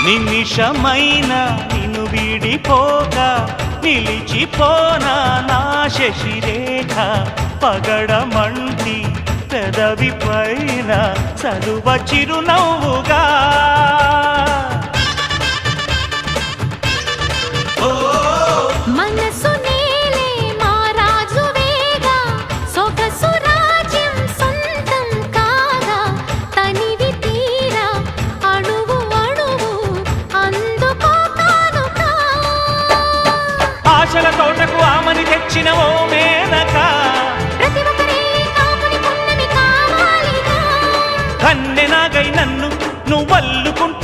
నిమిషమైన నిన్ను వీడిపోక నిలిచిపోనా నా శశిరేఖ పగడమంటి పెదవి పైన సలువ చిరునవ్వుగా మనసు నేలే మా రాజువేగా సొగసు రాజ్యం సొంతం కాగా తనివి తీరా అణువు అణువు అందుకో కానుకా ఆశల తోటకు ఆమని తెచ్చిన ఓ మేనక ప్రతి ఒక్కరే కాముని పున్నమి కావాలిగా కన్నెనాగై నన్ను నువ్వల్లుకుంటూ